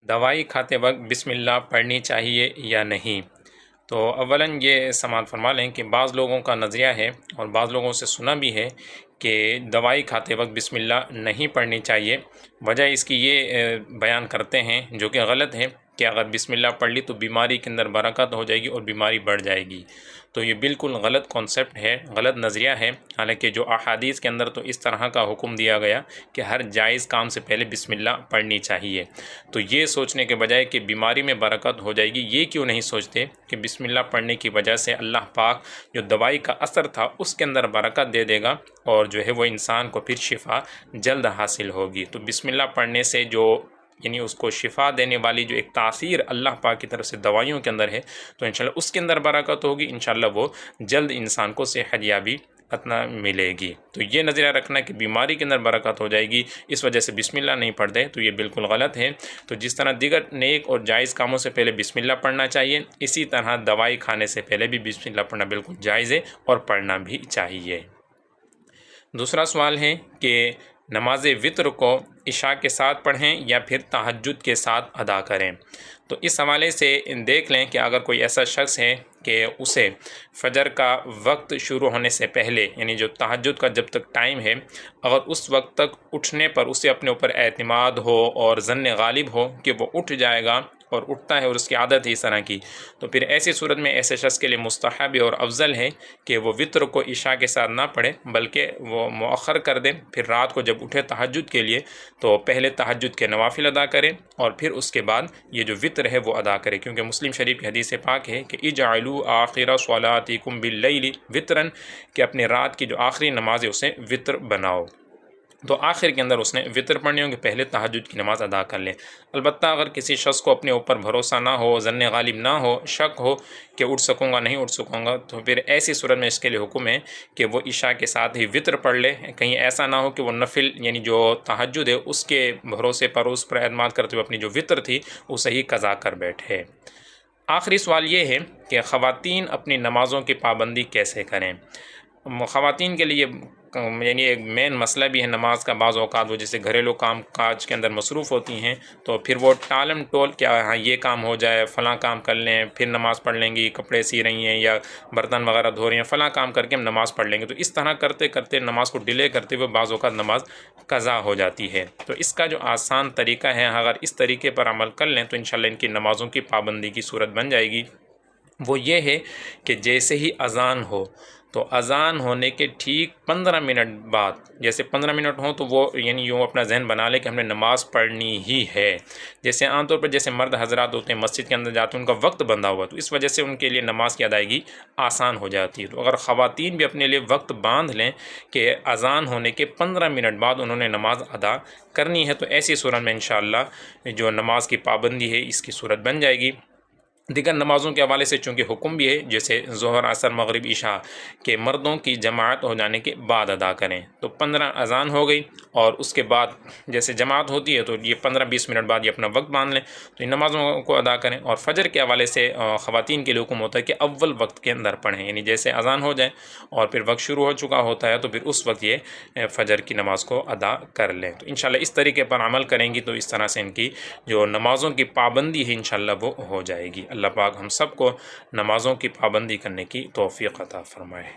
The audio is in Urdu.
دوائی کھاتے وقت بسم اللہ پڑھنی چاہیے یا نہیں؟ تو اولاً یہ سماعت فرما لیں کہ بعض لوگوں کا نظریہ ہے اور بعض لوگوں سے سنا بھی ہے کہ دوائی کھاتے وقت بسم اللہ نہیں پڑھنی چاہیے۔ وجہ اس کی یہ بیان کرتے ہیں جو کہ غلط ہے کہ اگر بسم اللہ پڑھ لی تو بیماری کے اندر برکت ہو جائے گی اور بیماری بڑھ جائے گی۔ تو یہ بالکل غلط کانسیپٹ ہے، غلط نظریہ ہے۔ حالانکہ جو احادیث کے اندر تو اس طرح کا حکم دیا گیا کہ ہر جائز کام سے پہلے بسم اللہ پڑھنی چاہیے۔ تو یہ سوچنے کے بجائے کہ بیماری میں برکت ہو جائے گی، یہ کیوں نہیں سوچتے کہ بسم اللہ پڑھنے کی وجہ سے اللہ پاک جو دوائی کا اثر تھا اس کے اندر برکت دے دے گا اور جو ہے وہ انسان کو پھر شفا جلد حاصل ہوگی۔ تو بسم اللہ پڑھنے سے جو یعنی اس کو شفا دینے والی جو ایک تاثیر اللہ پاک کی طرف سے دوائیوں کے اندر ہے تو انشاءاللہ اس کے اندر برکت ہوگی، انشاءاللہ وہ جلد انسان کو صحت یابی اتنا ملے گی۔ تو یہ نظریہ رکھنا کہ بیماری کے اندر برکت ہو جائے گی اس وجہ سے بسم اللہ نہیں پڑھتے تو یہ بالکل غلط ہے۔ تو جس طرح دیگر نیک اور جائز کاموں سے پہلے بسم اللہ پڑھنا چاہیے، اسی طرح دوائی کھانے سے پہلے بھی بسم اللہ پڑھنا بالکل جائز ہے اور پڑھنا بھی چاہیے۔ دوسرا سوال ہے کہ نماز وتر کو عشاء کے ساتھ پڑھیں یا پھر تہجد کے ساتھ ادا کریں؟ تو اس حوالے سے دیکھ لیں کہ اگر کوئی ایسا شخص ہے کہ اسے فجر کا وقت شروع ہونے سے پہلے یعنی جو تہجد کا جب تک ٹائم ہے، اگر اس وقت تک اٹھنے پر اسے اپنے اوپر اعتماد ہو اور ظن غالب ہو کہ وہ اٹھ جائے گا اور اٹھتا ہے اور اس کی عادت ہے اس طرح کی، تو پھر ایسی صورت میں ایسے شخص کے لیے مستحب اور افضل ہے کہ وہ وتر کو عشاء کے ساتھ نہ پڑھے بلکہ وہ مؤخر کر دے۔ پھر رات کو جب اٹھے تہجد کے لیے تو پہلے تہجد کے نوافل ادا کرے اور پھر اس کے بعد یہ جو وتر ہے وہ ادا کرے، کیونکہ مسلم شریف کی حدیث پاک ہے کہ اجعلوا آخر صلاتکم باللیل وترا، کہ اپنے رات کی جو آخری نماز ہے اسے وتر بناؤ۔ تو آخر کے اندر اس نے وتر پڑھنی ہوں کہ پہلے تہجد کی نماز ادا کر لے۔ البتہ اگر کسی شخص کو اپنے اوپر بھروسہ نہ ہو، ظن غالب نہ ہو، شک ہو کہ اٹھ سکوں گا نہیں اٹھ سکوں گا، تو پھر ایسی صورت میں اس کے لیے حکم ہے کہ وہ عشاء کے ساتھ ہی وتر پڑھ لے۔ کہیں ایسا نہ ہو کہ وہ نفل یعنی جو تہجد ہے اس کے بھروسے پر اس پر اعتماد کرتے ہوئے اپنی جو وتر تھی اسے ہی قضا کر بیٹھے۔ آخری سوال یہ ہے کہ خواتین اپنی نمازوں کی پابندی کیسے کریں؟ خواتین کے لیے یعنی ایک مین مسئلہ بھی ہے نماز کا۔ بعض اوقات وہ جیسے گھریلو کام کاج کے اندر مصروف ہوتی ہیں تو پھر وہ ٹالم ٹول کیا ہاں یہ کام ہو جائے، فلاں کام کر لیں، پھر نماز پڑھ لیں گی، کپڑے سی رہی ہیں یا برتن وغیرہ دھو رہی ہیں، فلاں کام کر کے ہم نماز پڑھ لیں گے، تو اس طرح کرتے کرتے نماز کو ڈیلے کرتے ہوئے بعض اوقات نماز قضا ہو جاتی ہے۔ تو اس کا جو آسان طریقہ ہے، اگر اس طریقے پر عمل کر لیں تو انشاءاللہ ان کی نمازوں کی پابندی کی صورت بن جائے گی۔ وہ یہ ہے کہ جیسے ہی اذان ہو تو اذان ہونے کے ٹھیک 15 منٹ بعد، جیسے 15 منٹ ہوں تو وہ یعنی یوں اپنا ذہن بنا لے کہ ہم نے نماز پڑھنی ہی ہے۔ جیسے عام طور پر جیسے مرد حضرات ہوتے ہیں مسجد کے اندر جاتے ہیں ان کا وقت بندھا ہوا، تو اس وجہ سے ان کے لیے نماز کی ادائیگی آسان ہو جاتی ہے۔ تو اگر خواتین بھی اپنے لیے وقت باندھ لیں کہ اذان ہونے کے 15 منٹ بعد انہوں نے نماز ادا کرنی ہے تو ایسی صورت میں انشاءاللہ جو نماز کی پابندی ہے اس کی صورت بن جائے گی۔ دیگر نمازوں کے حوالے سے چونکہ حکم بھی ہے جیسے ظہر عصر مغرب عشاء کہ مردوں کی جماعت ہو جانے کے بعد ادا کریں، تو 15 اذان ہو گئی اور اس کے بعد جیسے جماعت ہوتی ہے تو یہ 15-20 منٹ بعد یہ اپنا وقت باندھ لیں تو ان نمازوں کو ادا کریں۔ اور فجر کے حوالے سے خواتین کے لیے حکم ہوتا ہے کہ اول وقت کے اندر پڑھیں، یعنی جیسے اذان ہو جائے اور پھر وقت شروع ہو چکا ہوتا ہے تو پھر اس وقت یہ فجر کی نماز کو ادا کر لیں۔ تو انشاءاللہ اس طریقے پر عمل کریں گی تو اس طرح سے ان کی جو نمازوں کی پابندی ہے انشاءاللہ وہ ہو جائے گی۔ اللہ پاک ہم سب کو نمازوں کی پابندی کرنے کی توفیق عطا فرمائے۔